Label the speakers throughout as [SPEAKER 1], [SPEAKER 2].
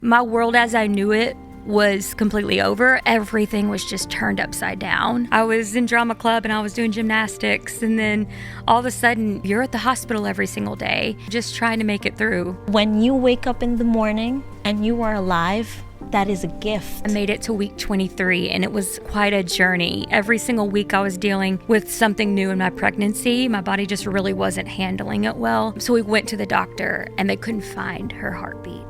[SPEAKER 1] My world as I knew it was completely over. Everything was just turned upside down. I was in drama club and I was doing gymnastics, and then all of a sudden you're at the hospital every single day just trying to make it through.
[SPEAKER 2] When you wake up in the morning and you are alive, that is a gift.
[SPEAKER 1] I made it to week 23 and it was quite a journey. Every single week I was dealing with something new in my pregnancy. My body just really wasn't handling it well. So we went to the doctor and they couldn't find her heartbeat.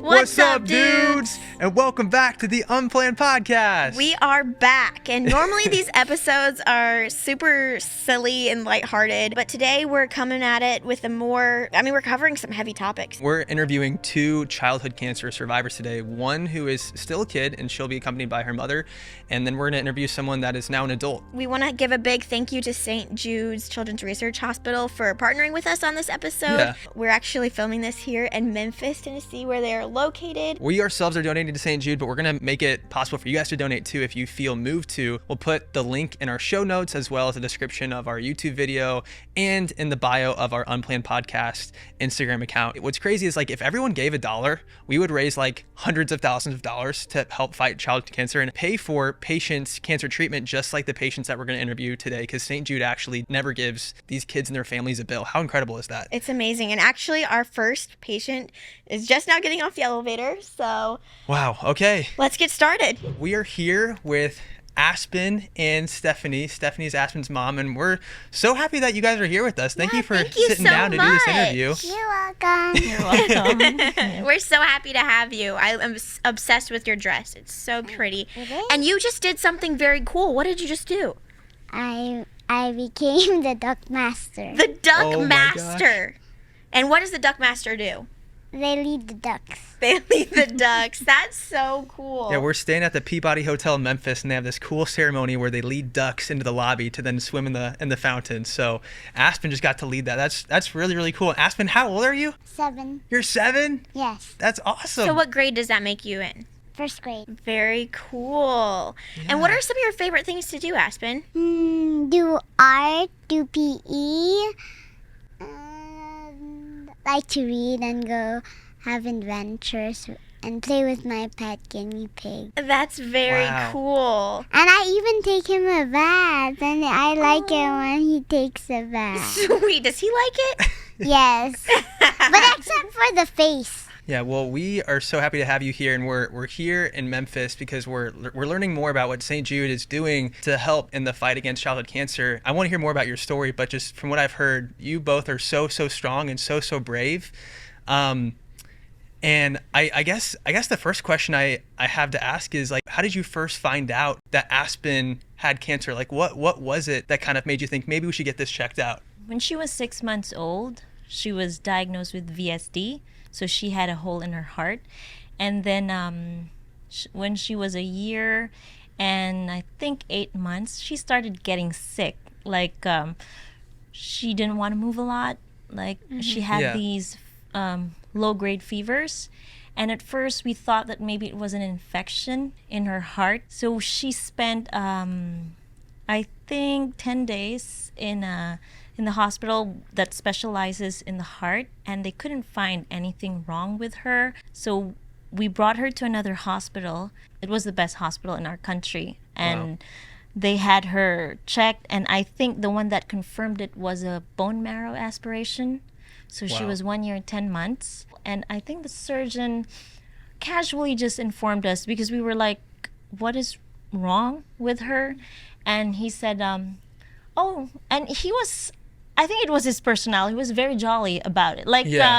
[SPEAKER 3] What's up, dudes? And welcome back to the Unplanned podcast.
[SPEAKER 4] We are back, and normally these episodes are super silly and lighthearted, but today we're coming at it with we're covering some heavy topics.
[SPEAKER 3] We're interviewing two childhood cancer survivors today. One who is still a kid, and she'll be accompanied by her mother, and then we're going to interview someone that is now an adult.
[SPEAKER 4] We want to give a big thank you to St. Jude's Children's Research Hospital for partnering with us on this episode.
[SPEAKER 3] Yeah.
[SPEAKER 4] We're actually filming this here in Memphis, Tennessee, where they're located.
[SPEAKER 3] We ourselves are donating to St. Jude, but we're going to make it possible for you guys to donate too if you feel moved to. We'll put the link in our show notes as well as a description of our YouTube video and in the bio of our Unplanned podcast Instagram account. What's crazy is if everyone gave $1, we would raise hundreds of thousands of dollars to help fight childhood cancer and pay for patients' cancer treatment, just like the patients that we're going to interview today, because St. Jude actually never gives these kids and their families a bill. How incredible is that?
[SPEAKER 4] It's amazing. And actually, our first patient is just now getting off the elevator, so...
[SPEAKER 3] Wow, okay.
[SPEAKER 4] Let's get started.
[SPEAKER 3] We are here with Aspen and Stephanie. Stephanie's Aspen's mom, and we're so happy that you guys are here with us. Thank you for sitting down to do this interview.
[SPEAKER 5] You're welcome.
[SPEAKER 2] You're welcome.
[SPEAKER 4] We're so happy to have you. I am obsessed with your dress. It's so pretty. And you just did something very cool. What did you just do?
[SPEAKER 5] I became the duck master.
[SPEAKER 4] The duck
[SPEAKER 3] Oh my
[SPEAKER 4] master. And what does the duck master do?
[SPEAKER 5] They lead the ducks.
[SPEAKER 4] They lead the ducks. That's so cool.
[SPEAKER 3] Yeah, we're staying at the Peabody Hotel in Memphis, and they have this cool ceremony where they lead ducks into the lobby to then swim in the fountain. So Aspen just got to lead that. That's really, really cool. Aspen, how old are you?
[SPEAKER 5] 7.
[SPEAKER 3] You're 7?
[SPEAKER 5] Yes.
[SPEAKER 3] That's awesome.
[SPEAKER 4] So what grade does that make you in?
[SPEAKER 5] 1st grade.
[SPEAKER 4] Very cool.
[SPEAKER 3] Yeah.
[SPEAKER 4] And what are some of your favorite things to do, Aspen?
[SPEAKER 5] Do art, do PE, like to read and go have adventures and play with my pet guinea pig.
[SPEAKER 4] That's very cool.
[SPEAKER 5] And I even take him a bath, and I like it when he takes a bath.
[SPEAKER 4] Sweet. Does he like it?
[SPEAKER 5] Yes. But except for the face.
[SPEAKER 3] Yeah, well, we are so happy to have you here, and we're here in Memphis because we're learning more about what St. Jude is doing to help in the fight against childhood cancer. I want to hear more about your story, but just from what I've heard, you both are so strong and so brave. And I guess the first question I have to ask is how did you first find out that Aspen had cancer? What was it that kind of made you think maybe we should get this checked out?
[SPEAKER 2] When she was 6 months old, she was diagnosed with VSD. So she had a hole in her heart. And then when she was a year and I think 8 months, she started getting sick. She didn't want to move a lot. She had these low-grade fevers. And at first we thought that maybe it was an infection in her heart. So she spent, I think, 10 days in the hospital that specializes in the heart, and they couldn't find anything wrong with her. So we brought her to another hospital. It was the best hospital in our country, and they had her checked, and I think the one that confirmed it was a bone marrow aspiration. So she was 1 year and 10 months, and I think the surgeon casually just informed us because we were like, what is wrong with her? And he said, and I think it was his personality. He was very jolly about it.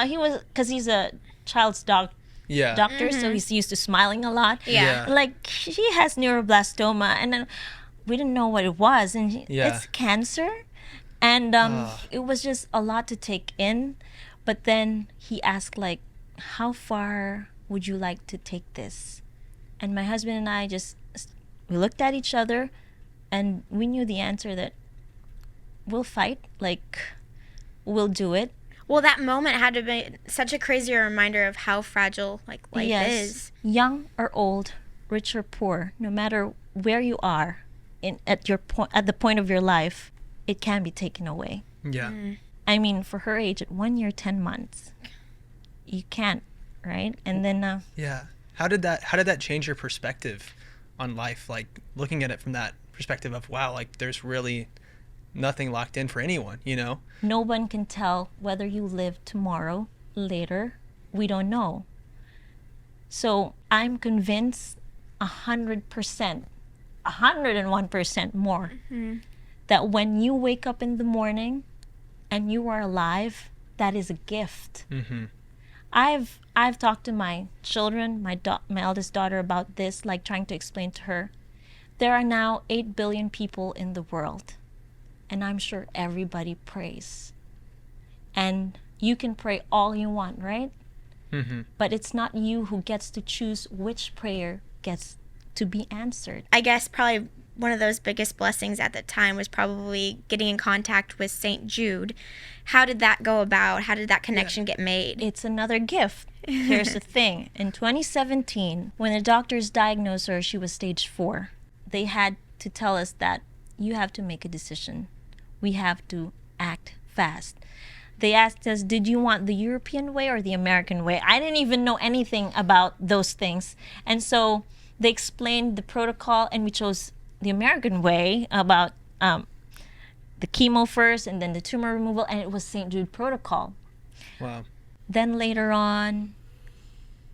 [SPEAKER 2] He was, because he's a child's doctor, so he's used to smiling a lot.
[SPEAKER 4] Yeah.
[SPEAKER 2] He has neuroblastoma, and then we didn't know what it was, and it's cancer. And it was just a lot to take in. But then he asked, how far would you like to take this? And my husband and I we looked at each other, and we knew the answer that we'll fight, we'll do it.
[SPEAKER 4] Well, that moment had to be such a crazy reminder of how fragile life is.
[SPEAKER 2] Young or old, rich or poor, no matter where you are at the point of your life, it can be taken away.
[SPEAKER 3] Yeah.
[SPEAKER 2] I mean, for her age, at 1 year, 10 months, you can't right? And then
[SPEAKER 3] Yeah. How did that change your perspective on life? Like looking at it from that perspective of, wow, like there's really nothing locked in for anyone, you know?
[SPEAKER 2] no one can tell whether you live tomorrow, later. We don't know. So I'm convinced 100%, 101% more that when you wake up in the morning and you are alive, that is a gift.
[SPEAKER 3] Mm-hmm.
[SPEAKER 2] I've talked to my children, my eldest daughter, about this, like trying to explain to her. There are now 8 billion people in the world, and I'm sure everybody prays. And you can pray all you want, right?
[SPEAKER 3] Mm-hmm.
[SPEAKER 2] But it's not you who gets to choose which prayer gets to be answered.
[SPEAKER 4] I guess probably one of those biggest blessings at the time was probably getting in contact with St. Jude. How did that go about? How did that connection get made?
[SPEAKER 2] It's another gift. Here's the thing. In 2017, when the doctors diagnosed her, she was stage 4. They had to tell us that you have to make a decision. We have to act fast. They asked us, did you want the European way or the American way? I didn't even know anything about those things. And so they explained the protocol, and we chose the American way about the chemo first and then the tumor removal, and it was St. Jude protocol.
[SPEAKER 3] Wow.
[SPEAKER 2] Then later on,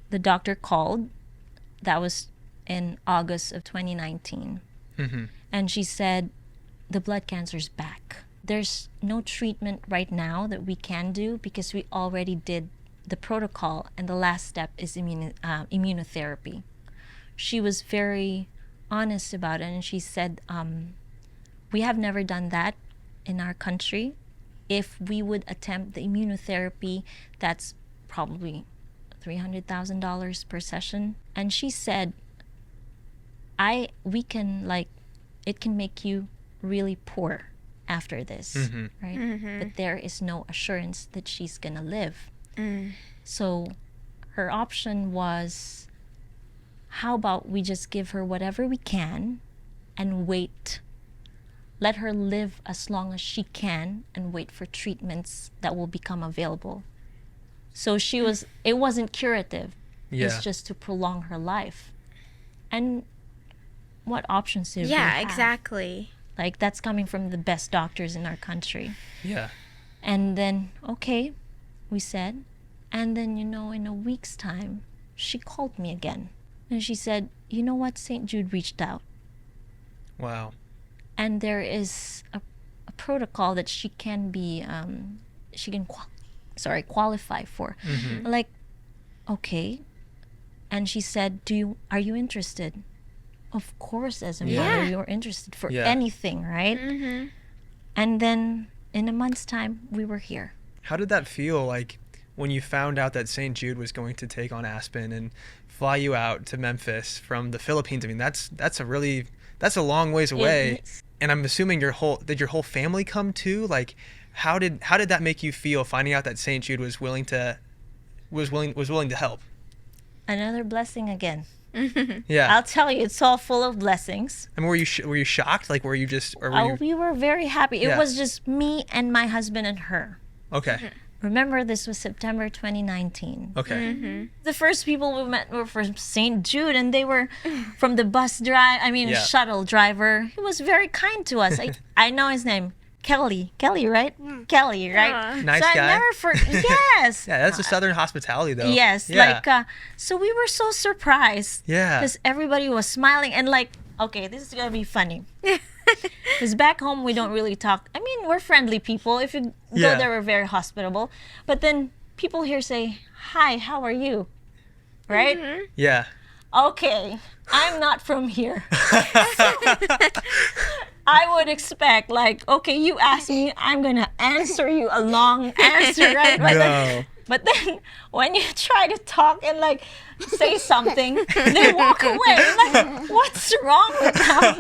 [SPEAKER 2] the doctor called. That was in August of 2019.
[SPEAKER 3] Mm-hmm.
[SPEAKER 2] And she said, the blood cancer's back. There's no treatment right now that we can do because we already did the protocol, and the last step is immunotherapy. She was very honest about it, and she said, we have never done that in our country. If we would attempt the immunotherapy, that's probably $300,000 per session. And she said, it can make you really poor after this, right?
[SPEAKER 4] Mm-hmm.
[SPEAKER 2] But there is no assurance that she's gonna live.
[SPEAKER 4] Mm.
[SPEAKER 2] So her option was, how about we just give her whatever we can and wait. Let her live as long as she can and wait for treatments that will become available. So it wasn't curative.
[SPEAKER 3] Yeah.
[SPEAKER 2] It's just to prolong her life. And what options did we
[SPEAKER 4] Yeah,
[SPEAKER 2] have?
[SPEAKER 4] exactly.
[SPEAKER 2] Like, that's coming from the best doctors in our country.
[SPEAKER 3] Yeah.
[SPEAKER 2] And then, okay, we said. And then, in a week's time, she called me again. And she said, you know what? St. Jude reached out.
[SPEAKER 3] Wow.
[SPEAKER 2] And there is a protocol that she can be, qualify for.
[SPEAKER 3] Mm-hmm.
[SPEAKER 2] Like, okay. And she said, are you interested? Of course, as a mother, you're interested for anything, right?
[SPEAKER 4] Mm-hmm.
[SPEAKER 2] And then in a month's time, we were here.
[SPEAKER 3] How did that feel, like when you found out that St. Jude was going to take on Aspen and fly you out to Memphis from the Philippines? I mean, that's a long ways away. And I'm assuming did your whole family come too? Like, how did that make you feel, finding out that St. Jude was willing to help?
[SPEAKER 2] Another blessing again.
[SPEAKER 3] Yeah.
[SPEAKER 2] I'll tell you, it's all full of blessings.
[SPEAKER 3] I mean, were you shocked? Like, were you just, or were you...
[SPEAKER 2] We were very happy. It
[SPEAKER 3] Yeah.
[SPEAKER 2] was just me and my husband and her.
[SPEAKER 3] Okay.
[SPEAKER 2] Remember, this was September 2019.
[SPEAKER 3] Okay.
[SPEAKER 4] Mm-hmm.
[SPEAKER 2] The first people we met were from St. Jude, and they were from the shuttle driver. He was very kind to us. I know his name. Kelly, right? Kelly, right?
[SPEAKER 3] Nice
[SPEAKER 2] so
[SPEAKER 3] guy.
[SPEAKER 2] I never forget. Yes.
[SPEAKER 3] Yeah, that's a Southern hospitality, though.
[SPEAKER 2] Yes.
[SPEAKER 3] Yeah.
[SPEAKER 2] So we were so surprised.
[SPEAKER 3] Yeah.
[SPEAKER 2] Because everybody was smiling and okay, this is gonna be funny. Because back home we don't really talk. I mean, we're friendly people. If you go there, we're very hospitable. But then people here say, "Hi, how are you?" Right?
[SPEAKER 4] Mm-hmm.
[SPEAKER 3] Yeah.
[SPEAKER 2] Okay, I'm not from here. I would expect, okay, you ask me, I'm going to answer you a long answer, right? But then when you try to talk and say something, they walk away. What's wrong with them?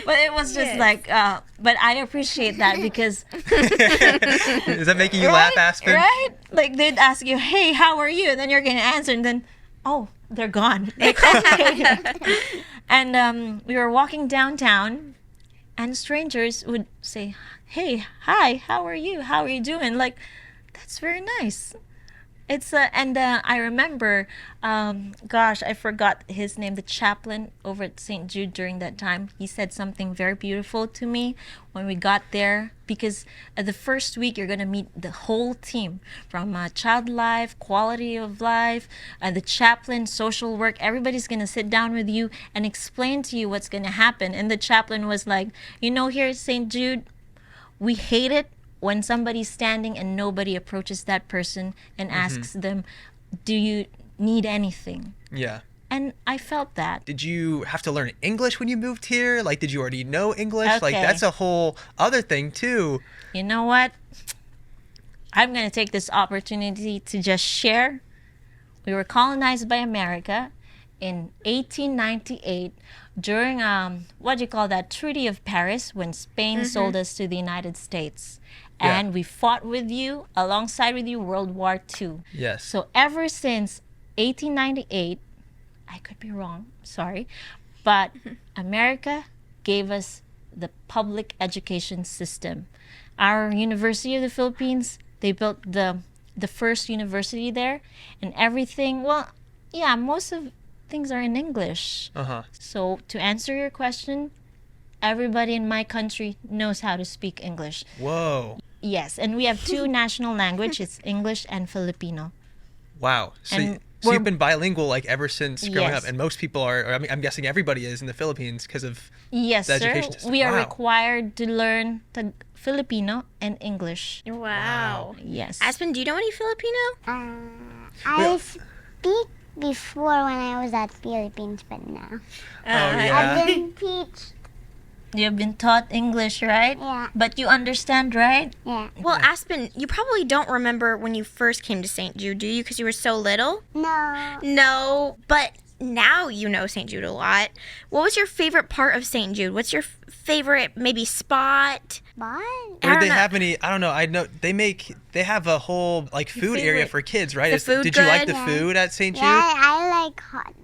[SPEAKER 2] But it was just but I appreciate that because...
[SPEAKER 3] Is that making you laugh, Aspen?
[SPEAKER 2] Right? They'd ask you, hey, how are you? And then you're going to answer, and then, oh, they're gone. Okay. And we were walking downtown, and strangers would say, hey, hi, how are you? How are you doing? That's very nice. It's I remember, gosh, I forgot his name, the chaplain over at St. Jude during that time. He said something very beautiful to me when we got there, because the first week you're going to meet the whole team from child life, quality of life, the chaplain, social work. Everybody's going to sit down with you and explain to you what's going to happen. And the chaplain was like, here at St. Jude, we hate it when somebody's standing and nobody approaches that person and asks them, do you need anything?
[SPEAKER 3] Yeah.
[SPEAKER 2] And I felt that.
[SPEAKER 3] Did you have to learn English when you moved here? Like, did you already know English? Like,
[SPEAKER 2] Okay.
[SPEAKER 3] that's a whole other thing, too.
[SPEAKER 2] You know what? I'm going to take this opportunity to just share. We were colonized by America in 1898 during, Treaty of Paris, when Spain sold us to the United States. And we fought with you, alongside with you, World War II.
[SPEAKER 3] Yes.
[SPEAKER 2] So ever since 1898, I could be wrong, sorry, but America gave us the public education system. Our University of the Philippines, they built the first university there, and everything, most of things are in English. So to answer your question, everybody in my country knows how to speak English.
[SPEAKER 3] Whoa.
[SPEAKER 2] Yes, and we have two national language. It's English and Filipino.
[SPEAKER 3] Wow. So,
[SPEAKER 2] And
[SPEAKER 3] so you've been bilingual like ever since growing
[SPEAKER 2] Yes.
[SPEAKER 3] up, and most people are. Or I'm guessing everybody is in the Philippines because of
[SPEAKER 2] Yes,
[SPEAKER 3] the
[SPEAKER 2] sir.
[SPEAKER 3] education system.
[SPEAKER 2] We are
[SPEAKER 3] Wow.
[SPEAKER 2] required to learn Filipino and English.
[SPEAKER 4] Wow.
[SPEAKER 2] Yes.
[SPEAKER 4] Aspen, do you know any Filipino?
[SPEAKER 5] I speak before when I was at Philippines, but now
[SPEAKER 3] yeah.
[SPEAKER 5] I've been teach.
[SPEAKER 2] You've been taught English, right?
[SPEAKER 5] Yeah.
[SPEAKER 2] But you understand, right?
[SPEAKER 5] Yeah.
[SPEAKER 4] Well, Aspen, you probably don't remember when you first came to St. Jude, do you? Because you were so little?
[SPEAKER 5] No.
[SPEAKER 4] No, but now you know St. Jude a lot. What was your favorite part of St. Jude? What's your favorite maybe spot?
[SPEAKER 5] What?
[SPEAKER 3] Or
[SPEAKER 4] I don't
[SPEAKER 3] do they
[SPEAKER 4] know.
[SPEAKER 3] have any? I don't know. I know they have a whole like food area
[SPEAKER 4] favorite-
[SPEAKER 3] for kids, right?
[SPEAKER 4] the food
[SPEAKER 3] Did you like
[SPEAKER 4] good?
[SPEAKER 3] the food at St. Jude?
[SPEAKER 5] Yeah, I like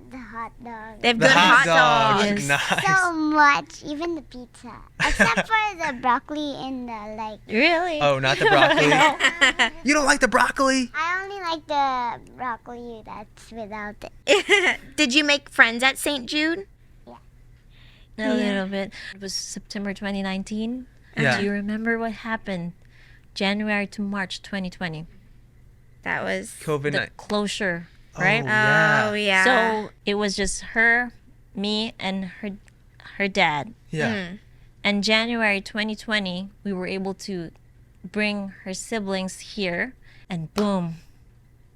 [SPEAKER 5] the hot dog.
[SPEAKER 4] They have
[SPEAKER 3] The
[SPEAKER 4] good hot
[SPEAKER 3] dogs.
[SPEAKER 4] dogs.
[SPEAKER 3] Nice.
[SPEAKER 5] So much, even the pizza, except for the broccoli and the like.
[SPEAKER 2] Really?
[SPEAKER 3] Oh, not the broccoli. You don't like the broccoli?
[SPEAKER 5] I only like the broccoli that's without it.
[SPEAKER 4] Did you make friends at St. Jude?
[SPEAKER 2] A little bit. It was September 2019.
[SPEAKER 3] Yeah.
[SPEAKER 2] Do you remember what happened? January to March 2020.
[SPEAKER 4] That was.
[SPEAKER 3] COVID.
[SPEAKER 2] The closure, right?
[SPEAKER 3] yeah.
[SPEAKER 4] Oh, yeah.
[SPEAKER 2] So it was just her, me, and her dad.
[SPEAKER 3] Yeah.
[SPEAKER 2] And January 2020, we were able to bring her siblings here, and boom,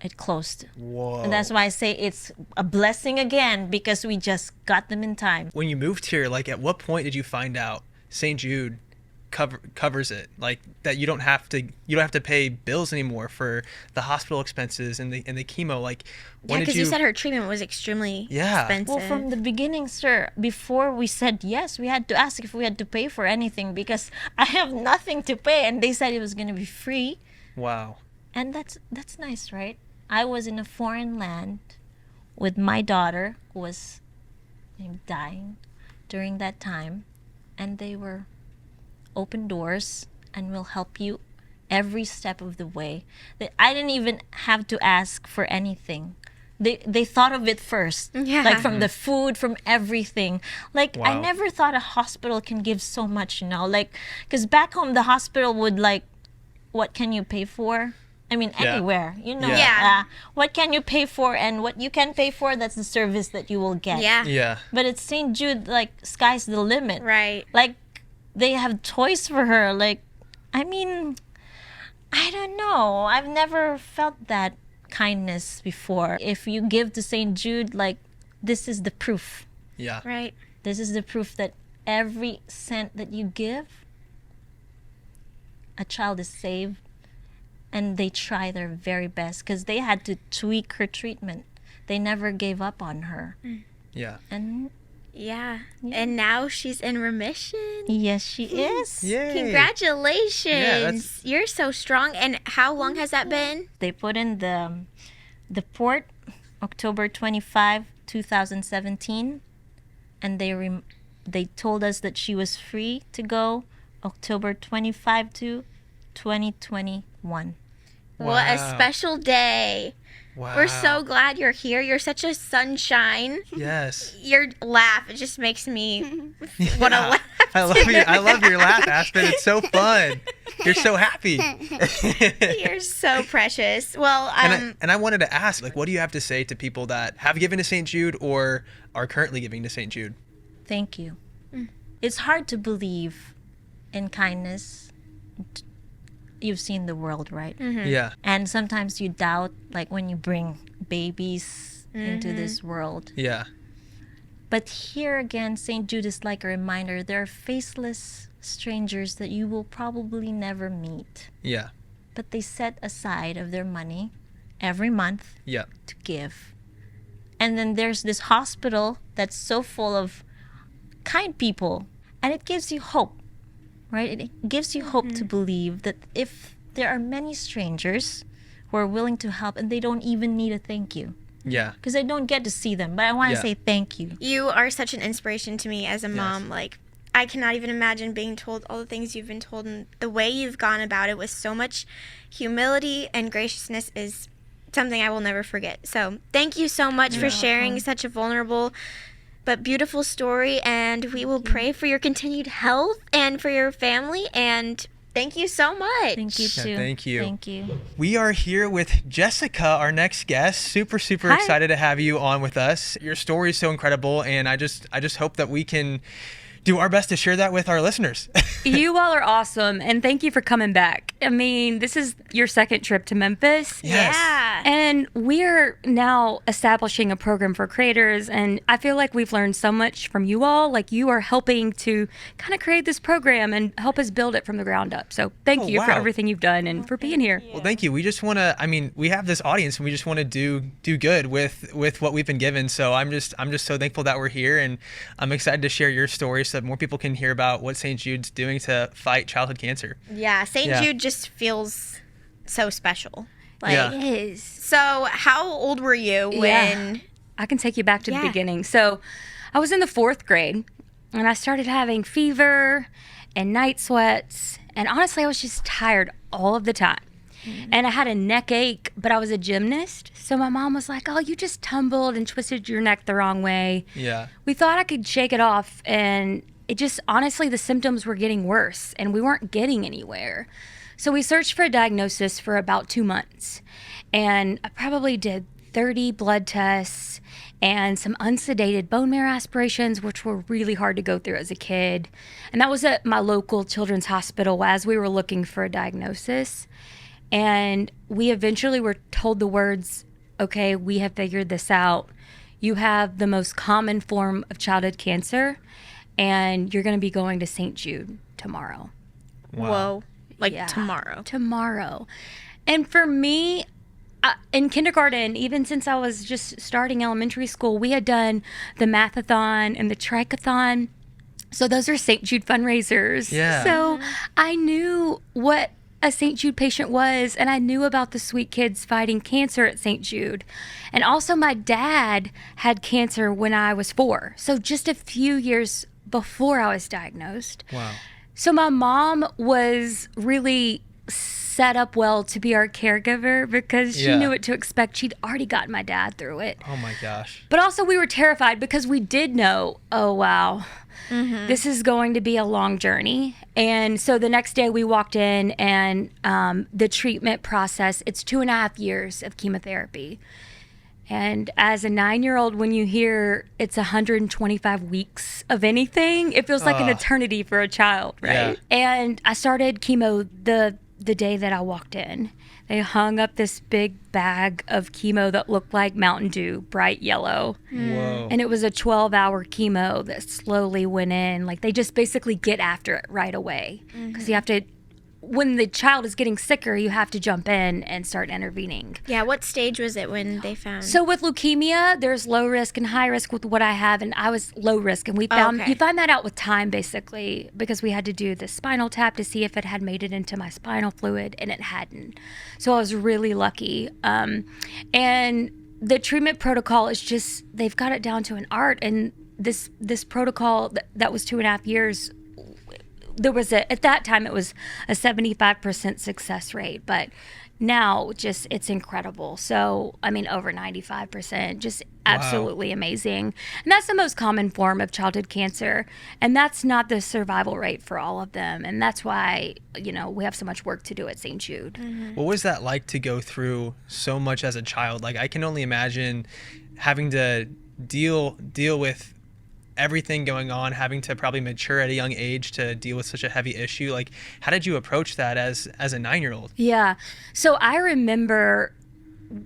[SPEAKER 2] it closed.
[SPEAKER 3] Whoa.
[SPEAKER 2] And that's why I say it's a blessing again, because we just got them in time.
[SPEAKER 3] When you moved here, like at what point did you find out St. Jude covers it, like that you don't have to pay bills anymore for the hospital expenses and the chemo? Like
[SPEAKER 4] Yeah,
[SPEAKER 3] when
[SPEAKER 4] because
[SPEAKER 3] did
[SPEAKER 4] you said her treatment was extremely expensive.
[SPEAKER 2] Well, from the beginning, sir, before we said yes, we had to ask if we had to pay for anything, because I have nothing to pay, and they said it was going to be free.
[SPEAKER 3] Wow.
[SPEAKER 2] And that's nice, right? I was in a foreign land with my daughter, who was dying during that time, and they were open doors and will help you every step of the way. I didn't even have to ask for anything. They thought of it first.
[SPEAKER 4] Yeah.
[SPEAKER 2] Like from the food, from everything. Like I
[SPEAKER 3] Wow.
[SPEAKER 2] never thought a hospital can give so much, like, because back home the hospital would like, what can you pay for? I mean,
[SPEAKER 3] Yeah.
[SPEAKER 2] anywhere,
[SPEAKER 4] Yeah.
[SPEAKER 2] what can you pay for, and what you can pay for, that's the service that you will get.
[SPEAKER 4] Yeah.
[SPEAKER 3] Yeah.
[SPEAKER 2] But at St. Jude, like, sky's the limit.
[SPEAKER 4] Right.
[SPEAKER 2] Like, they have toys for her. Like, I mean, I don't know. I've never felt that kindness before. If you give to St. Jude, like, this is the proof.
[SPEAKER 3] Yeah.
[SPEAKER 4] Right.
[SPEAKER 2] This is the proof that every cent that you give, a child is saved, and they try their very best, because they had to tweak her treatment. They never gave up on her.
[SPEAKER 3] Yeah.
[SPEAKER 2] And
[SPEAKER 4] Yeah. And now she's in remission.
[SPEAKER 2] yes, she is.
[SPEAKER 3] Yay.
[SPEAKER 4] Congratulations.
[SPEAKER 3] that's-
[SPEAKER 4] You're so strong. And how long has that been?
[SPEAKER 2] They put in the port October 25, 2017, and they told us that she was free to go October 25 to 2021.
[SPEAKER 4] What a special day.
[SPEAKER 3] Wow.
[SPEAKER 4] We're so glad you're here. You're such a sunshine.
[SPEAKER 3] Yes.
[SPEAKER 4] Your laugh, it just makes me want to laugh.
[SPEAKER 3] I love your laugh, Aspen. It's so fun. You're so happy.
[SPEAKER 4] You're so precious. Well,
[SPEAKER 3] and I wanted to ask, like, what do you have to say to people that have given to St. Jude or are currently giving to St. Jude?
[SPEAKER 2] Thank you. It's hard to believe in kindness. You've seen the world, right?
[SPEAKER 3] Yeah.
[SPEAKER 2] And sometimes you doubt, like when you bring babies into this world.
[SPEAKER 3] Yeah.
[SPEAKER 2] But here again, St. Jude is like a reminder there are faceless strangers that you will probably never meet.
[SPEAKER 3] Yeah.
[SPEAKER 2] But they set aside of their money every month
[SPEAKER 3] Yeah.
[SPEAKER 2] to give. And then there's this hospital that's so full of kind people. And it gives you hope, right? It gives you hope to believe that if there are many strangers who are willing to help and they don't even need a thank you.
[SPEAKER 3] Yeah.
[SPEAKER 2] Because I don't get to see them, but I want to say thank you.
[SPEAKER 4] You are such an inspiration to me as a mom. Like, I cannot even imagine being told all the things you've been told, and the way you've gone about it with so much humility and graciousness is something I will never forget. So thank you so much for sharing such a vulnerable but beautiful story, and we will pray for your continued health and for your family, and thank you so much.
[SPEAKER 2] Thank you too.
[SPEAKER 3] Thank you.
[SPEAKER 2] Thank you.
[SPEAKER 3] We are here with Jessica, our next guest. Super excited to have you on with us. Your story is so incredible, and I just hope that we can do our best to share that with our listeners.
[SPEAKER 1] You all are awesome, and thank you for coming back. I mean, this is your second trip to Memphis.
[SPEAKER 3] Yes.
[SPEAKER 4] Yeah.
[SPEAKER 1] And we're now establishing a program for creators, and I feel like we've learned so much from you all. Like, you are helping to kind of create this program and help us build it from the ground up. So thank you for
[SPEAKER 3] wow.
[SPEAKER 1] everything you've done and for being here.
[SPEAKER 3] Well, thank you. We just want to, I mean, we have this audience and we just want to do good with what we've been given. So I'm just so thankful that we're here, and I'm excited to share your story so that more people can hear about what St. Jude's doing to fight childhood cancer.
[SPEAKER 4] Yeah, St. Jude just feels so special. Like,
[SPEAKER 3] Yeah.
[SPEAKER 1] It is.
[SPEAKER 4] So how old were you when...
[SPEAKER 1] I can take you back to
[SPEAKER 4] Yeah.
[SPEAKER 1] the beginning. So I was in the 4th grade, and I started having fever and night sweats. And honestly, I was just tired all of the time. And I had a neck ache, but I was a gymnast. So my mom was like, oh, you just tumbled and twisted your neck the wrong way.
[SPEAKER 3] Yeah.
[SPEAKER 1] We thought I could shake it off. And it just, honestly, the symptoms were getting worse and we weren't getting anywhere. So we searched for a diagnosis for about 2 months. And I probably did 30 blood tests and some unsedated bone marrow aspirations, which were really hard to go through as a kid. And that was at my local children's hospital as we were looking for a diagnosis. And we eventually were told the words, okay, we have figured this out. You have the most common form of childhood cancer, and you're going to be going to St. Jude tomorrow.
[SPEAKER 3] Wow.
[SPEAKER 4] Whoa. Like
[SPEAKER 1] Yeah.
[SPEAKER 4] tomorrow.
[SPEAKER 1] Tomorrow. And for me, in kindergarten, even since I was just starting elementary school, we had done the mathathon and the trichathon. So those are St. Jude fundraisers.
[SPEAKER 3] Yeah.
[SPEAKER 1] So I knew what a St. Jude patient was, and I knew about the sweet kids fighting cancer at St. Jude. And also my dad had cancer when I was 4. So just a few years before I was diagnosed.
[SPEAKER 3] Wow.
[SPEAKER 1] So my mom was really set up well to be our caregiver because she knew what to expect. She'd already gotten my dad through it.
[SPEAKER 3] Oh my gosh.
[SPEAKER 1] But also we were terrified because we did know, oh wow, this is going to be a long journey. And so the next day we walked in, and the treatment process, it's 2.5 years of chemotherapy. And as a 9-year-old, when you hear it's 125 weeks of anything, it feels like an eternity for a child, right?
[SPEAKER 3] Yeah.
[SPEAKER 1] And I started chemo the day that I walked in. They hung up this big bag of chemo that looked like Mountain Dew, bright yellow.
[SPEAKER 3] Whoa.
[SPEAKER 1] And it was a 12-hour chemo that slowly went in. Like, they just basically get after it right away. Because you have to, when the child is getting sicker, you have to jump in and start intervening.
[SPEAKER 4] Yeah, what stage was it when they found?
[SPEAKER 1] So with leukemia, there's low risk and high risk with what I have, and I was low risk. And we found, you find that out with time, basically, because we had to do the spinal tap to see if it had made it into my spinal fluid, and it hadn't. So I was really lucky. And the treatment protocol is just, they've got it down to an art. And this protocol that was 2.5 years, there was at that time it was a 75% success rate, but now just it's incredible. So, I mean, over 95%, just absolutely amazing. And that's the most common form of childhood cancer. And that's not the survival rate for all of them. And that's why, we have so much work to do at St. Jude.
[SPEAKER 4] Mm-hmm.
[SPEAKER 3] What was that like to go through so much as a child? Like, I can only imagine having to deal with everything going on, having to probably mature at a young age to deal with such a heavy issue. Like, how did you approach that as a 9-year-old?
[SPEAKER 1] Yeah. So I remember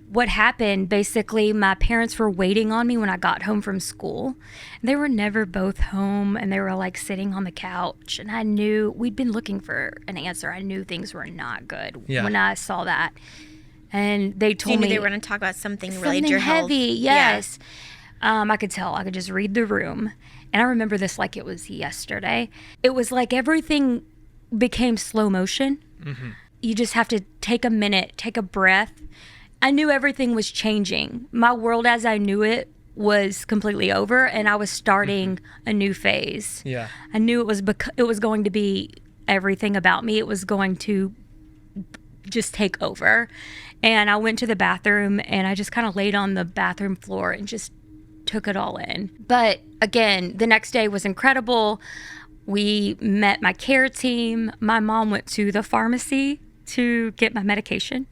[SPEAKER 1] what happened. Basically, my parents were waiting on me when I got home from school. They were never both home, and they were like sitting on the couch. And I knew we'd been looking for an answer. I knew things were not good when I saw that. And they told me
[SPEAKER 4] they were going to talk about something related to your
[SPEAKER 1] heavy.
[SPEAKER 4] health.
[SPEAKER 1] Yes. Yeah. I could tell. I could just read the room. And I remember this like it was yesterday. It was like everything became slow motion. Mm-hmm. You just have to take a minute, take a breath. I knew everything was changing. My world as I knew it was completely over, and I was starting a new phase.
[SPEAKER 3] Yeah.
[SPEAKER 1] I knew it was going to be everything about me. It was going to just take over. And I went to the bathroom, and I just kind of laid on the bathroom floor and just took it all in. But again, the next day was incredible. We met my care team. My mom went to the pharmacy to get my medication.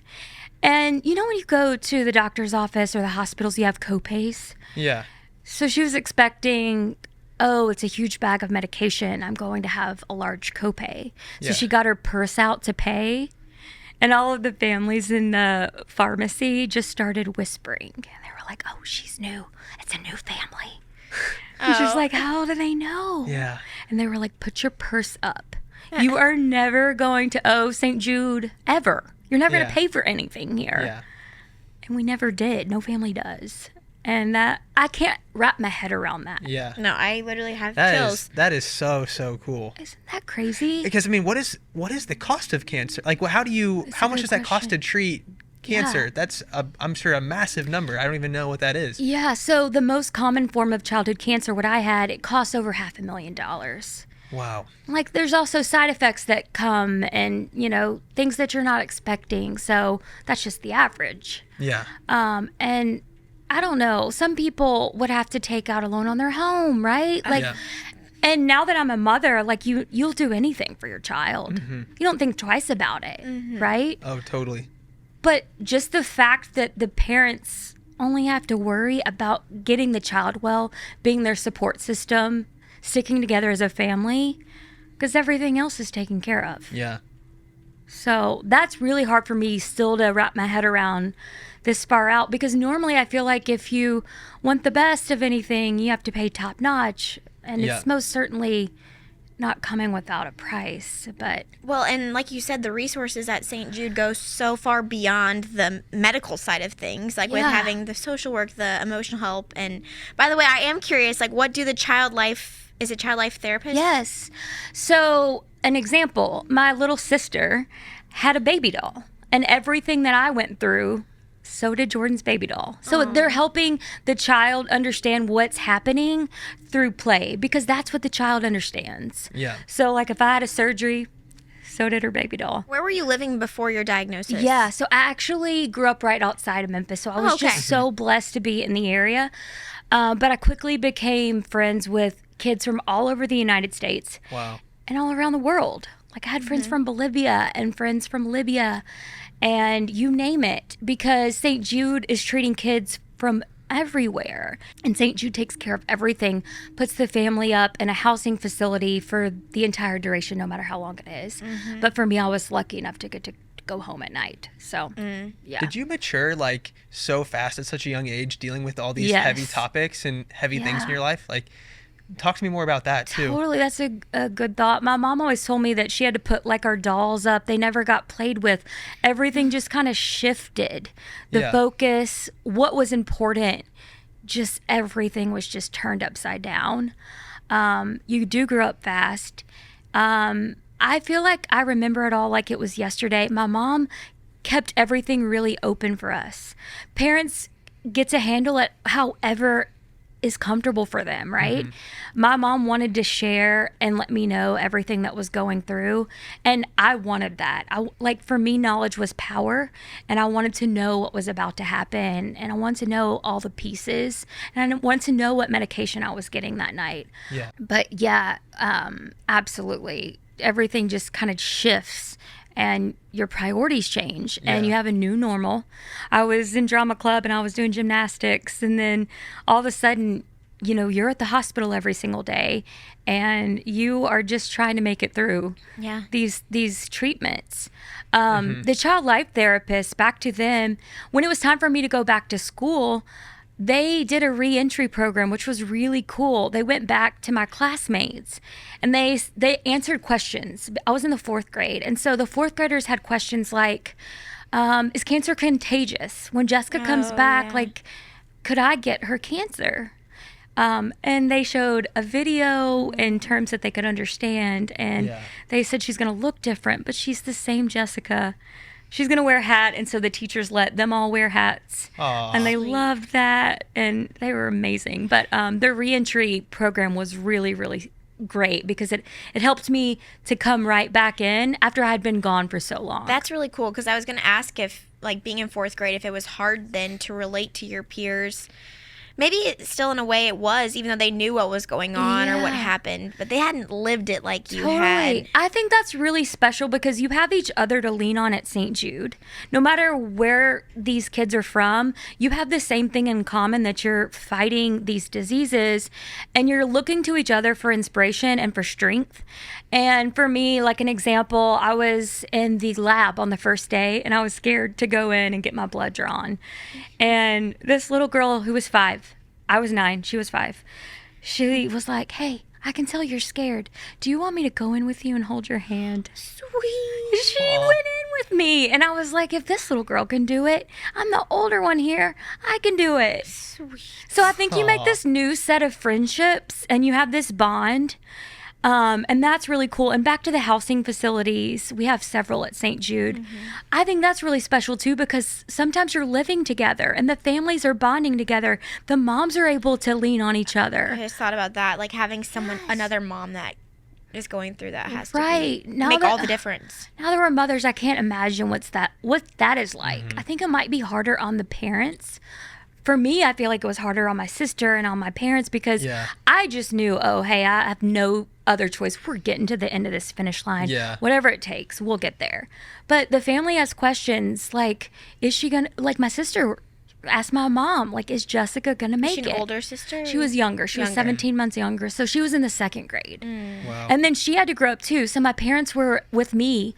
[SPEAKER 1] And when you go to the doctor's office or the hospitals, you have copays.
[SPEAKER 3] Yeah.
[SPEAKER 1] So she was expecting, it's a huge bag of medication. I'm going to have a large copay. So she got her purse out to pay. And all of the families in the pharmacy just started whispering. And they were like, oh, she's new. It's a new family. And she's like, how do they know?
[SPEAKER 3] Yeah.
[SPEAKER 1] And they were like, put your purse up. You are never going to owe St. Jude ever. You're never going to pay for anything here.
[SPEAKER 3] Yeah.
[SPEAKER 1] And we never did. No family does. And that, I can't wrap my head around that.
[SPEAKER 3] Yeah.
[SPEAKER 4] No, I literally have chills.
[SPEAKER 3] That is so cool.
[SPEAKER 1] Isn't that crazy?
[SPEAKER 3] Because, I mean, what is the cost of cancer? Like, how much does that cost to treat cancer?
[SPEAKER 1] Yeah.
[SPEAKER 3] That's, I'm sure, a massive number. I don't even know what that is.
[SPEAKER 1] Yeah. So the most common form of childhood cancer, what I had, it costs over $500,000.
[SPEAKER 3] Wow.
[SPEAKER 1] Like, there's also side effects that come and, things that you're not expecting. So that's just the average.
[SPEAKER 3] Yeah.
[SPEAKER 1] And I don't know, some people would have to take out a loan on their home, right? Like, and now that I'm a mother, like you'll do anything for your child. Mm-hmm. You don't think twice about it, right?
[SPEAKER 3] Oh, totally.
[SPEAKER 1] But just the fact that the parents only have to worry about getting the child well, being their support system, sticking together as a family, because everything else is taken care of.
[SPEAKER 3] Yeah.
[SPEAKER 1] So that's really hard for me still to wrap my head around this far out, because normally I feel like if you want the best of anything, you have to pay top notch. And it's most certainly not coming without a price. But
[SPEAKER 4] and like you said, the resources at St. Jude go so far beyond the medical side of things, like with having the social work, the emotional help. And by the way, I am curious, like, what do the child life therapists?
[SPEAKER 1] Yes. So an example, my little sister had a baby doll, and everything that I went through, so did Jordan's baby doll. So they're helping the child understand what's happening through play, because that's what the child understands.
[SPEAKER 3] Yeah.
[SPEAKER 1] So like if I had a surgery, so did her baby doll.
[SPEAKER 4] Where were you living before your diagnosis?
[SPEAKER 1] Yeah, so I actually grew up right outside of Memphis, so I was just so blessed to be in the area. But I quickly became friends with kids from all over the United States.
[SPEAKER 3] Wow.
[SPEAKER 1] And all around the world. Like I had friends from Bolivia and friends from Libya and you name it, because St. Jude is treating kids from everywhere. And St. Jude takes care of everything, puts the family up in a housing facility for the entire duration, no matter how long it is. Mm-hmm. But for me, I was lucky enough to get to go home at night. So, yeah.
[SPEAKER 3] Did you mature like so fast at such a young age, dealing with all these heavy topics and heavy things in your life? Like, talk to me more about that too.
[SPEAKER 1] Totally, that's a good thought. My mom always told me that she had to put like our dolls up. They never got played with. Everything just kind of shifted. The focus, what was important, just everything was just turned upside down. You do grow up fast. I feel like I remember it all like it was yesterday. My mom kept everything really open for us. Parents get to handle it however is comfortable for them, right? My mom wanted to share and let me know everything that was going through, and I wanted that. For me, knowledge was power, and I wanted to know what was about to happen, and I wanted to know all the pieces, and I wanted to know what medication I was getting that night.
[SPEAKER 3] Yeah.
[SPEAKER 1] But yeah, absolutely. Everything just kind of shifts and your priorities change and you have a new normal. I was in drama club and I was doing gymnastics, and then all of a sudden, you're at the hospital every single day and you are just trying to make it through these treatments. The child life therapist, back to them, when it was time for me to go back to school, they did a re-entry program, which was really cool. They went back to my classmates and they answered questions. I was in the 4th grade. And so the 4th graders had questions like, is cancer contagious? When Jessica comes back, could I get her cancer? And they showed a video in terms that they could understand. And they said she's going to look different, but she's the same Jessica. She's going to wear a hat, and so the teachers let them all wear hats.
[SPEAKER 3] Aww.
[SPEAKER 1] And they loved that, and they were amazing. But the reentry program was really, really great because it helped me to come right back in after I had been gone for so long.
[SPEAKER 4] That's really cool, because I was going to ask if, being in 4th grade, if it was hard then to relate to your peers. Maybe it still in a way it was, even though they knew what was going on or what happened, but they hadn't lived it like you had.
[SPEAKER 1] I think that's really special because you have each other to lean on at St. Jude. No matter where these kids are from, you have the same thing in common, that you're fighting these diseases and you're looking to each other for inspiration and for strength. And for me, like an example, I was in the lab on the first day and I was scared to go in and get my blood drawn. And this little girl who was 5, I was 9, she was 5. She was like, "Hey, I can tell you're scared. Do you want me to go in with you and hold your hand?"
[SPEAKER 4] Sweet.
[SPEAKER 1] She went in with me. And I was like, if this little girl can do it, I'm the older one here, I can do it.
[SPEAKER 4] Sweet.
[SPEAKER 1] So I think you make this new set of friendships and you have this bond. And that's really cool. And back to the housing facilities, we have several at St. Jude. I think that's really special too, because sometimes you're living together and the families are bonding together. The moms are able to lean on each other.
[SPEAKER 4] I just thought about that, having someone, another mom that is going through that has to
[SPEAKER 1] Now
[SPEAKER 4] make
[SPEAKER 1] that,
[SPEAKER 4] all the difference.
[SPEAKER 1] Now there are mothers, I can't imagine what that is like. I think it might be harder on the parents. For me, I feel like it was harder on my sister and on my parents because I just knew, I have no other choice. We're getting to the end of this finish line. Whatever it takes, we'll get there. But the family has questions like, is she going to, my sister asked my mom, is Jessica going to make it?
[SPEAKER 4] Is she an older sister?
[SPEAKER 1] She was younger. She was 17 months younger. So she was in the 2nd grade.
[SPEAKER 3] Wow.
[SPEAKER 1] And then she had to grow up too. So my parents were with me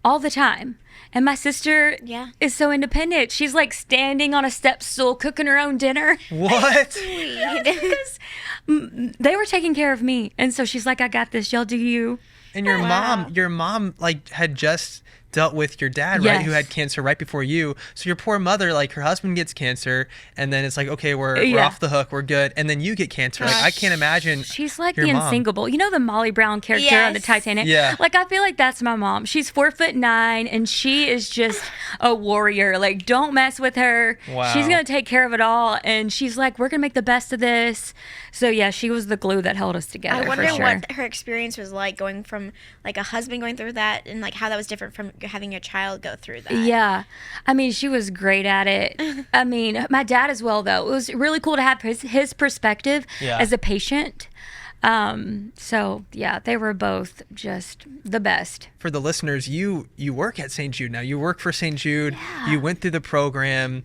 [SPEAKER 1] all the time. And my sister is so independent. She's standing on a step stool cooking her own dinner.
[SPEAKER 3] What?
[SPEAKER 1] Because they were taking care of me. And so she's like, I got this. Y'all do you.
[SPEAKER 3] And your mom had just dealt with your dad, right? Who had cancer right before you. So your poor mother, her husband gets cancer, and then it's okay, we're off the hook, we're good, and then you get cancer. I can't imagine.
[SPEAKER 1] She's like
[SPEAKER 3] your
[SPEAKER 1] the
[SPEAKER 3] mom.
[SPEAKER 1] unsinkable. You know the Molly Brown character on the Titanic?
[SPEAKER 3] Yeah.
[SPEAKER 1] I feel like that's my mom. She's 4'9", and she is just a warrior. Don't mess with her.
[SPEAKER 3] Wow.
[SPEAKER 1] She's gonna take care of it all, and she's like, we're gonna make the best of this. So yeah, she was the glue that held us together.
[SPEAKER 4] I wonder
[SPEAKER 1] for sure.
[SPEAKER 4] what her experience was like, going from a husband going through that, and how that was different from having a child go through that.
[SPEAKER 1] Yeah. I mean, she was great at it. I mean, my dad as well, though. It was really cool to have his perspective as a patient. So yeah, they were both just the best.
[SPEAKER 3] For the listeners, you work at St. Jude now. You work for St. Jude. You went through the program.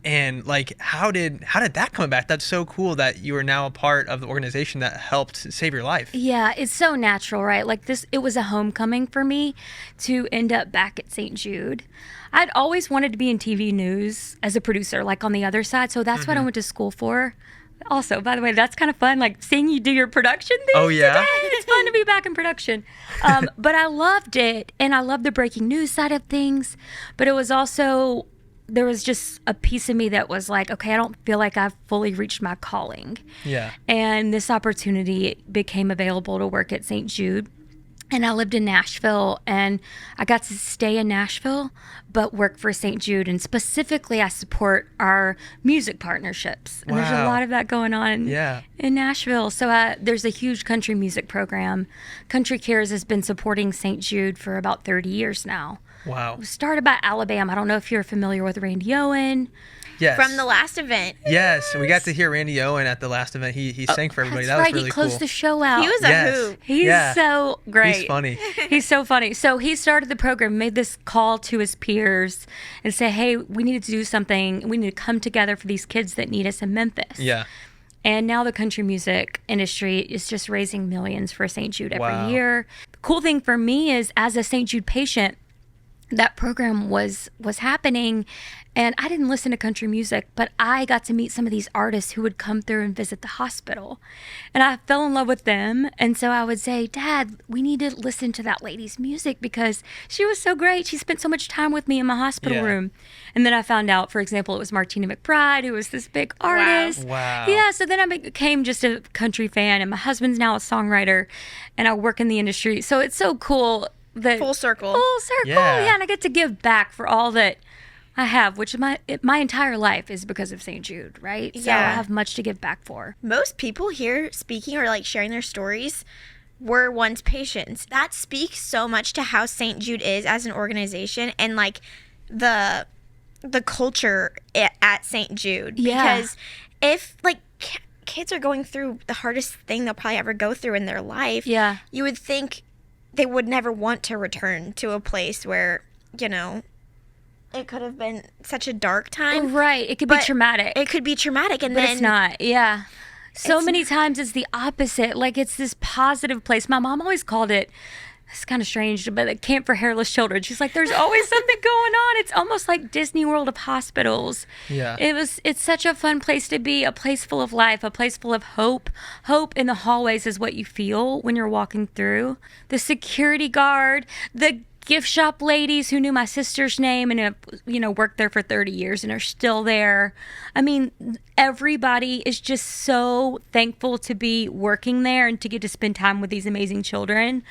[SPEAKER 3] And how did that come back? That's so cool that you are now a part of the organization that helped save your life.
[SPEAKER 1] Yeah, it's so natural, right? It was a homecoming for me to end up back at St. Jude. I'd always wanted to be in TV news as a producer, on the other side. So that's what I went to school for. Also, by the way, that's kind of fun, seeing you do your production thing today. It's fun to be back in production. But I loved it, and I loved the breaking news side of things. But it was also, there was just a piece of me that was okay, I don't feel like I've fully reached my calling.
[SPEAKER 3] Yeah.
[SPEAKER 1] And this opportunity became available to work at St. Jude. And I lived in Nashville, and I got to stay in Nashville, but work for St. Jude. And specifically, I support our music partnerships. And there's a lot of that going on in Nashville. So there's a huge country music program. Country Cares has been supporting St. Jude for about 30 years now.
[SPEAKER 3] Wow.
[SPEAKER 1] It was started by Alabama. I don't know if you're familiar with Randy Owen.
[SPEAKER 3] Yes.
[SPEAKER 4] From the last event.
[SPEAKER 3] Yes, we got to hear Randy Owen at the last event. He sang for everybody. That was really cool.
[SPEAKER 1] He closed the show out.
[SPEAKER 4] He was a hoot.
[SPEAKER 1] He's so great.
[SPEAKER 3] He's funny.
[SPEAKER 1] He's so funny. So he started the program, made this call to his peers and say, hey, we need to do something. We need to come together for these kids that need us in Memphis.
[SPEAKER 3] Yeah.
[SPEAKER 1] And now the country music industry is just raising millions for St. Jude every year. The cool thing for me is, as a St. Jude patient, that program was happening, and I didn't listen to country music, but I got to meet some of these artists who would come through and visit the hospital, and I fell in love with them. And so I would say, Dad, we need to listen to that lady's music because she was so great. She spent so much time with me in my hospital room. And then I found out, for example, it was Martina McBride, who was this big artist.
[SPEAKER 3] Wow.
[SPEAKER 1] Yeah, so then I became just a country fan, and my husband's now a songwriter, and I work in the industry. So it's so cool.
[SPEAKER 4] Full circle.
[SPEAKER 1] Yeah, and I get to give back for all that I have, which my entire life is because of St. Jude, right? So I have much to give back for.
[SPEAKER 4] Most people here speaking or like sharing their stories were once patients. That speaks so much to how St. Jude is as an organization and like the culture at St. Jude.
[SPEAKER 1] Yeah.
[SPEAKER 4] Because if like kids are going through the hardest thing they'll probably ever go through in their life, you would think they would never want to return to a place where, you know, it could have been such a dark time.
[SPEAKER 1] Right. It could be traumatic.
[SPEAKER 4] It could be traumatic. But
[SPEAKER 1] it's not. Yeah. So many times it's the opposite. Like, it's this positive place. My mom always called it, it's kind of strange, but a camp for hairless children. She's like, there's always something going on. It's almost like Disney World of hospitals.
[SPEAKER 3] Yeah.
[SPEAKER 1] It's such a fun place to be, a place full of life, a place full of hope. Hope in the hallways is what you feel when you're walking through. The security guard, the gift shop ladies who knew my sister's name and have, worked there for 30 years and are still there. I mean, everybody is just so thankful to be working there and to get to spend time with these amazing children.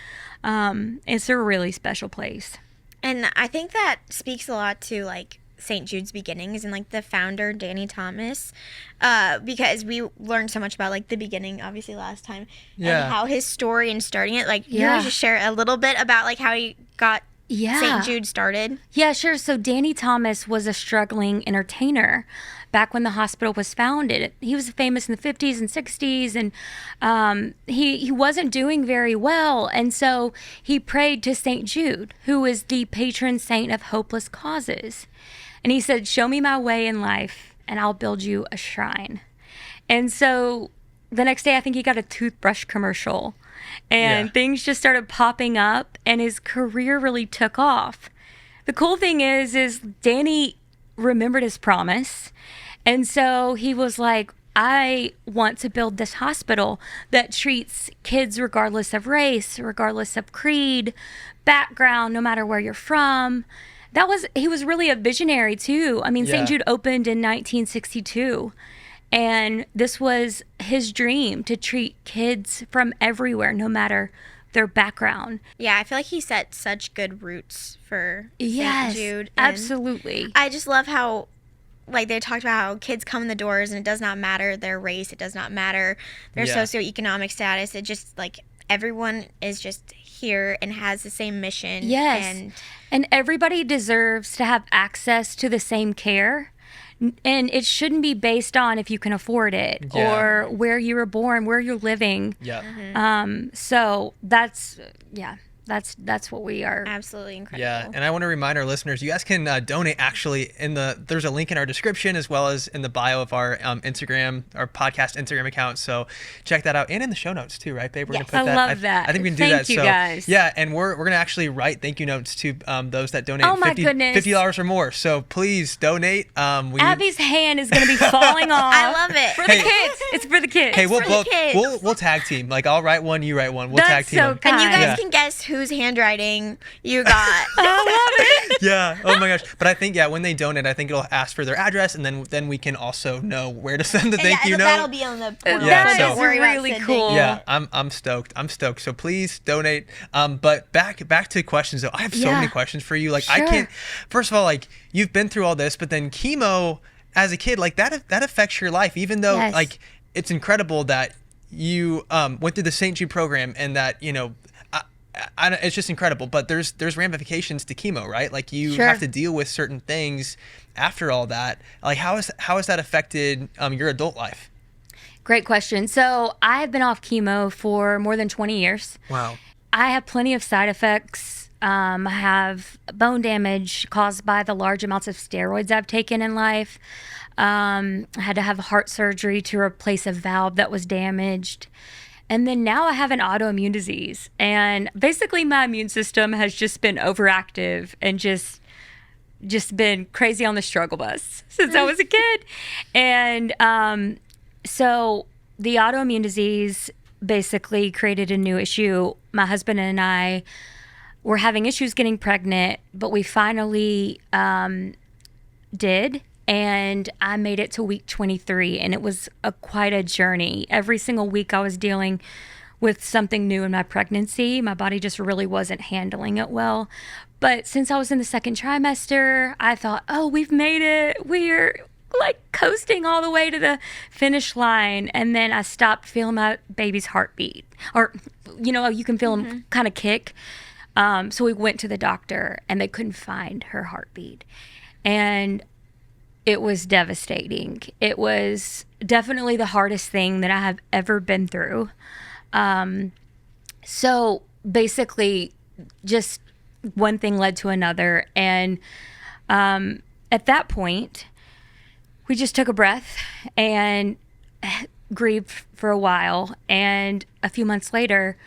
[SPEAKER 1] It's a really special place.
[SPEAKER 4] And I think that speaks a lot to like St. Jude's beginnings and like the founder, Danny Thomas, because we learned so much about like the beginning, obviously last time, and how his story in starting it. Like, you want to just share a little bit about like how he got St. Jude started? Yeah,
[SPEAKER 1] sure. So Danny Thomas was a struggling entertainer back when the hospital was founded. He was famous in the 50s and 60s, and he wasn't doing very well. And so he prayed to St. Jude, who is the patron saint of hopeless causes. And he said, show me my way in life, and I'll build you a shrine. And so the next day, I think he got a toothbrush commercial, and things just started popping up, and his career really took off. The cool thing is Danny remembered his promise. And so he was like, I want to build this hospital that treats kids regardless of race, regardless of creed, background, no matter where you're from. He was really a visionary too. I mean, St. Jude opened in 1962, and this was his dream, to treat kids from everywhere, no matter their background.
[SPEAKER 4] Yeah, I feel like he set such good roots for St. Jude.
[SPEAKER 1] Absolutely.
[SPEAKER 4] I just love how, like, they talked about how kids come in the doors and it does not matter their race, it does not matter their socioeconomic status. It just, like, everyone is just here and has the same mission.
[SPEAKER 1] Yes. And everybody deserves to have access to the same care. And it shouldn't be based on if you can afford it or where you were born, where you're living.
[SPEAKER 3] Yeah.
[SPEAKER 1] So that's what we are.
[SPEAKER 4] Absolutely incredible.
[SPEAKER 3] Yeah, and I want to remind our listeners, you guys can donate actually there's a link in our description as well as in the bio of our Instagram, our podcast Instagram account. So check that out, and in the show notes too, right, babe? We're gonna put that.
[SPEAKER 1] I love that.
[SPEAKER 3] I think we can do that.
[SPEAKER 1] Thank you, guys.
[SPEAKER 3] Yeah, and we're gonna actually write thank you notes to those that donate.
[SPEAKER 1] Oh my goodness.
[SPEAKER 3] $50 or more. So please donate.
[SPEAKER 1] Abby's hand is gonna be falling off.
[SPEAKER 4] I love it.
[SPEAKER 1] For the kids. It's for the kids.
[SPEAKER 3] Hey, we'll tag team. Like, I'll write one, you write one. We'll tag team.
[SPEAKER 1] So kind.
[SPEAKER 4] And you guys can guess who whose handwriting you got.
[SPEAKER 1] I love it.
[SPEAKER 3] Yeah. Oh my gosh. But I think, when they donate, I think it'll ask for their address, and then we can also know where to send the thank you note.
[SPEAKER 4] That'll be on the portal.
[SPEAKER 3] Yeah,
[SPEAKER 1] That
[SPEAKER 3] so-
[SPEAKER 1] is really cool.
[SPEAKER 3] Yeah, I'm stoked. So please donate. But back to questions though. I have so many questions for you. Like I
[SPEAKER 1] Sure.
[SPEAKER 3] can't. First of all, like you've been through all this, but then chemo as a kid, like that affects your life. Even though like it's incredible that you went through the St. Jude program and that it's just incredible. But there's ramifications to chemo, right? Like you have to deal with certain things after all that. Like how has that affected your adult life?
[SPEAKER 1] Great question. So I have been off chemo for more than 20 years.
[SPEAKER 3] Wow.
[SPEAKER 1] I have plenty of side effects. I have bone damage caused by the large amounts of steroids I've taken in life. I had to have heart surgery to replace a valve that was damaged. And then now I have an autoimmune disease. And basically my immune system has just been overactive and just been crazy on the struggle bus since I was a kid. And so the autoimmune disease basically created a new issue. My husband and I were having issues getting pregnant, but we finally did. And I made it to week 23, and it was quite a journey. Every single week I was dealing with something new in my pregnancy. My body just really wasn't handling it well. But since I was in the second trimester, I thought, oh, we've made it. We're like coasting all the way to the finish line. And then I stopped feeling my baby's heartbeat. Or, you can feel him kind of kick. So we went to the doctor, and they couldn't find her heartbeat. And it was devastating. It was definitely the hardest thing that I have ever been through. So basically, just one thing led to another. And at that point, we just took a breath and grieved for a while. And a few months later,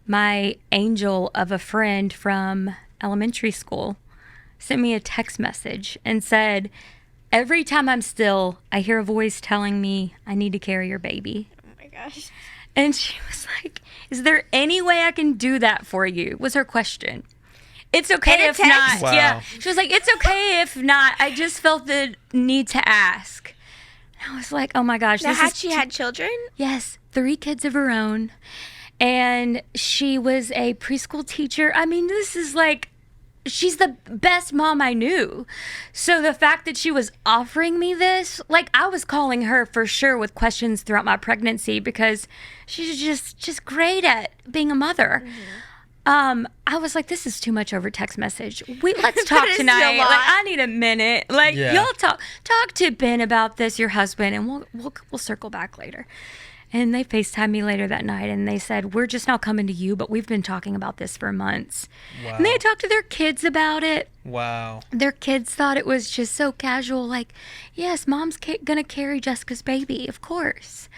[SPEAKER 1] my angel of a friend from elementary school sent me a text message and said, every time I'm still, I hear a voice telling me I need to carry your baby.
[SPEAKER 4] Oh my gosh.
[SPEAKER 1] And she was like, is there any way I can do that for you? Was her question. It's okay if not.
[SPEAKER 3] Wow.
[SPEAKER 1] Yeah. She was like, it's okay if not. I just felt the need to ask. And I was like, oh my gosh.
[SPEAKER 4] Now, had she had children?
[SPEAKER 1] Yes, 3 kids of her own. And she was a preschool teacher. I mean, this is like, she's the best mom I knew. So the fact that she was offering me this, like I was calling her for sure with questions throughout my pregnancy because she's just great at being a mother. I was like, this is too much over text message. Let's talk tonight. Like I need a minute. Like y'all talk to Ben about this, your husband, and we'll circle back later. And they FaceTimed me later that night, and they said, we're just now coming to you, but we've been talking about this for months. Wow. And they talked to their kids about it.
[SPEAKER 3] Wow.
[SPEAKER 1] Their kids thought it was just so casual, like, yes, mom's going to carry Jessica's baby, of course.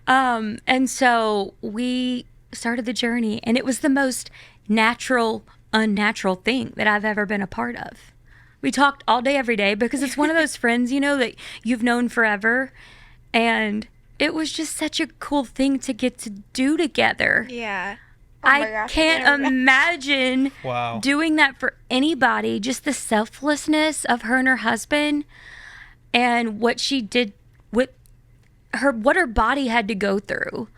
[SPEAKER 1] And so we started the journey, and it was the most natural, unnatural thing that I've ever been a part of. We talked all day, every day, because it's one of those friends, that you've known forever, and it was just such a cool thing to get to do together.
[SPEAKER 4] Yeah.
[SPEAKER 1] I can't imagine
[SPEAKER 3] Wow.
[SPEAKER 1] doing that for anybody. Just the selflessness of her and her husband and what she did with her, what her body had to go through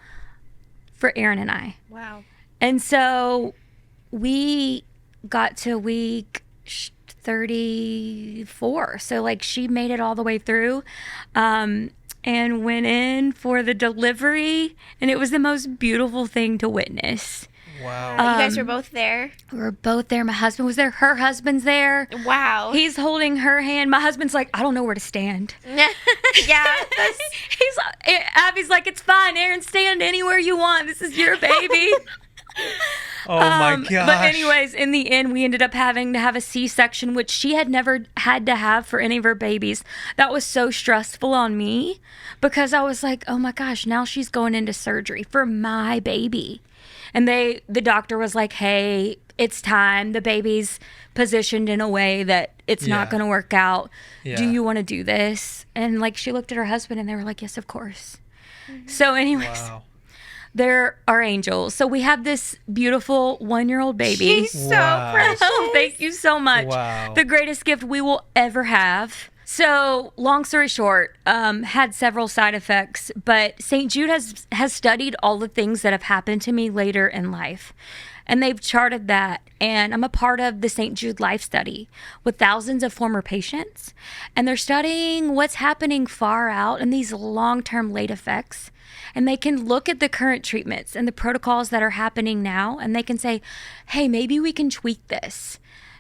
[SPEAKER 1] for Aaron and I.
[SPEAKER 4] Wow.
[SPEAKER 1] And so we got to week 34. So like she made it all the way through. And went in for the delivery, and it was the most beautiful thing to witness.
[SPEAKER 3] Wow.
[SPEAKER 4] You guys were both there?
[SPEAKER 1] We were both there. My husband was there. Her husband's there.
[SPEAKER 4] Wow.
[SPEAKER 1] He's holding her hand. My husband's like, I don't know where to stand.
[SPEAKER 4] Yeah.
[SPEAKER 1] Abby's like, it's fine, Aaron, stand anywhere you want. This is your baby.
[SPEAKER 3] Oh my gosh.
[SPEAKER 1] But anyways, in the end, we ended up having to have a C-section, which she had never had to have for any of her babies. That was so stressful on me because I was like, oh my gosh, now she's going into surgery for my baby. And the doctor was like, hey, it's time. The baby's positioned in a way that it's not going to work out.
[SPEAKER 3] Yeah.
[SPEAKER 1] Do you want to do this? And like she looked at her husband and they were like, yes, of course. So anyways.
[SPEAKER 3] Wow.
[SPEAKER 1] They're our angels. So we have this beautiful 1-year-old baby.
[SPEAKER 4] She's so precious.
[SPEAKER 1] Oh, thank you so much.
[SPEAKER 3] Wow.
[SPEAKER 1] The greatest gift we will ever have. So, long story short, had several side effects, but St. Jude has studied all the things that have happened to me later in life. And they've charted that. And I'm a part of the St. Jude Life Study with thousands of former patients. And they're studying what's happening far out and these long-term late effects. And they can look at the current treatments and the protocols that are happening now. And they can say, hey, maybe we can tweak this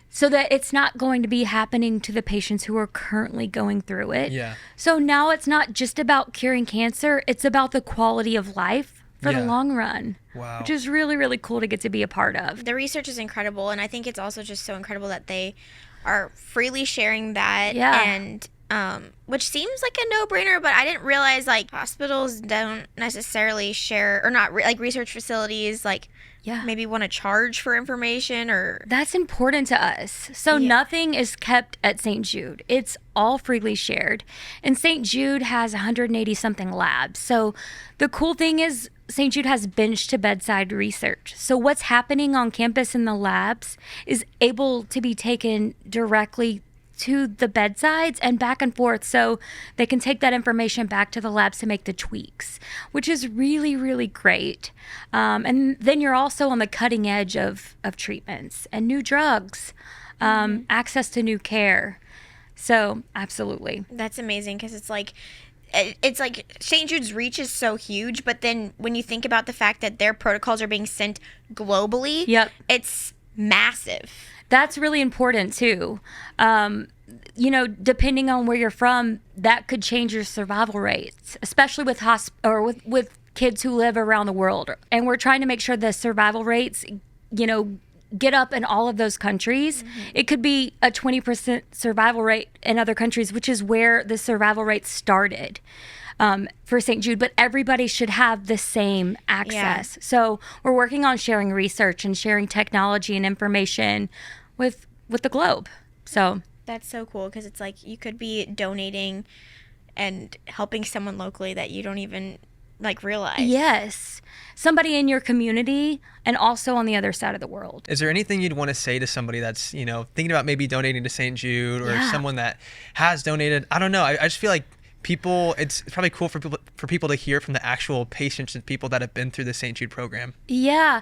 [SPEAKER 1] so that it's not going to be happening to the patients who are currently going through it.
[SPEAKER 3] Yeah.
[SPEAKER 1] So now it's not just about curing cancer. It's about the quality of life for the long run.
[SPEAKER 3] Wow.
[SPEAKER 1] Which is really, really cool to get to be a part of.
[SPEAKER 4] The research is incredible, and I think it's also just so incredible that they are freely sharing that.
[SPEAKER 1] Yeah.
[SPEAKER 4] And which seems like a no-brainer, but I didn't realize like hospitals don't necessarily share, or not like research facilities like maybe want to charge for information, or
[SPEAKER 1] that's important to us. So nothing is kept at St. Jude. It's all freely shared. And St. Jude has 180 something labs. So the cool thing is St. Jude has bench to bedside research. So what's happening on campus in the labs is able to be taken directly to the bedsides and back and forth, so they can take that information back to the labs to make the tweaks, which is really, really great. And then you're also on the cutting edge of treatments and new drugs, access to new care. So absolutely.
[SPEAKER 4] That's amazing, because it's like St. Jude's reach is so huge, but then when you think about the fact that their protocols are being sent globally, it's massive.
[SPEAKER 1] That's really important too. Depending on where you're from, that could change your survival rates, especially with with kids who live around the world. And we're trying to make sure the survival rates, get up in all of those countries. It could be a 20% survival rate in other countries, which is where the survival rate started. For St. Jude, but everybody should have the same access. Yeah. So we're working on sharing research and sharing technology and information with the globe. So
[SPEAKER 4] that's so cool, because it's like you could be donating and helping someone locally that you don't even realize.
[SPEAKER 1] Yes. Somebody in your community and also on the other side of the world.
[SPEAKER 3] Is there anything you'd want to say to somebody that's, thinking about maybe donating to St. Jude, or someone that has donated? I don't know. I just feel like it's probably cool for people to hear from the actual patients and people that have been through the St. Jude program. Yeah.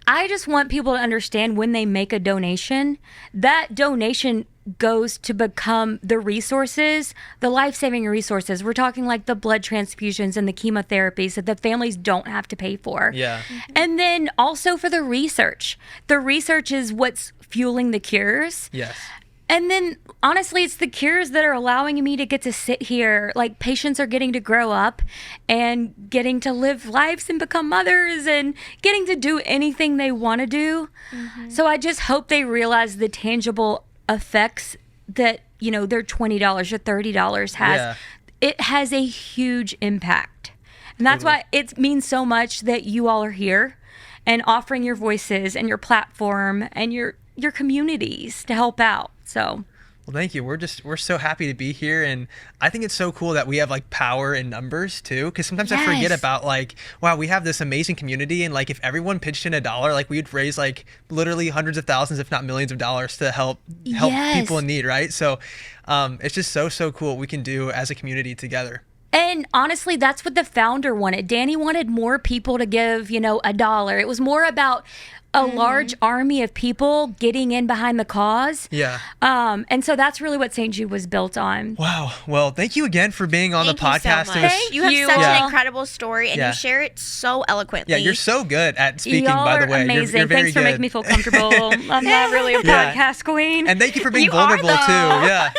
[SPEAKER 1] I just want people to understand, when they make a donation, that donation goes to become the resources, the life-saving resources. We're talking like the blood transfusions and the chemotherapies that the families don't have to pay for.
[SPEAKER 3] Yeah.
[SPEAKER 1] And then also for the research. The research is what's fueling the cures.
[SPEAKER 3] Yes.
[SPEAKER 1] And then, honestly, it's the cures that are allowing me to get to sit here. Like, patients are getting to grow up and getting to live lives and become mothers and getting to do anything they want to do. So I just hope they realize the tangible effects that, their $20 or $30 has. Yeah. It has a huge impact. And that's why it means so much that you all are here and offering your voices and your platform and your communities to help out. So,
[SPEAKER 3] well, thank you. We're so happy to be here, and I think it's so cool that we have power in numbers too, because sometimes I forget about wow, we have this amazing community, and if everyone pitched in $1, we'd raise literally hundreds of thousands, if not millions of dollars to help people in need, right? So it's just so cool what we can do as a community together.
[SPEAKER 1] And honestly, that's what the founder wanted. Danny wanted more people to give, $1. It was more about a large army of people getting in behind the cause.
[SPEAKER 3] Yeah.
[SPEAKER 1] And so that's really what St. Jude was built on.
[SPEAKER 3] Wow. Well, thank you again for being on the podcast.
[SPEAKER 4] So much. You have such an incredible story, and you share it so eloquently.
[SPEAKER 3] Yeah, you're so good at speaking,
[SPEAKER 1] Y'all
[SPEAKER 3] by the way.
[SPEAKER 1] Are amazing.
[SPEAKER 3] You're very
[SPEAKER 1] Thanks for
[SPEAKER 3] good.
[SPEAKER 1] making me feel comfortable. I'm not really a podcast queen.
[SPEAKER 3] And thank you for being vulnerable too. Yeah.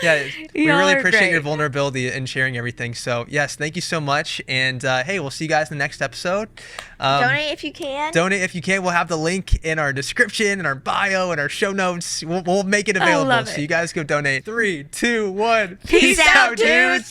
[SPEAKER 3] Yeah, we really appreciate your vulnerability and sharing everything. So, yes, thank you so much. And, hey, we'll see you guys in the next episode.
[SPEAKER 4] Donate if you can.
[SPEAKER 3] Donate if you can. We'll have the link in our description, in our bio, in our show notes. We'll make it available. So you guys go donate. 3, 2, 1.
[SPEAKER 4] Peace out, dudes.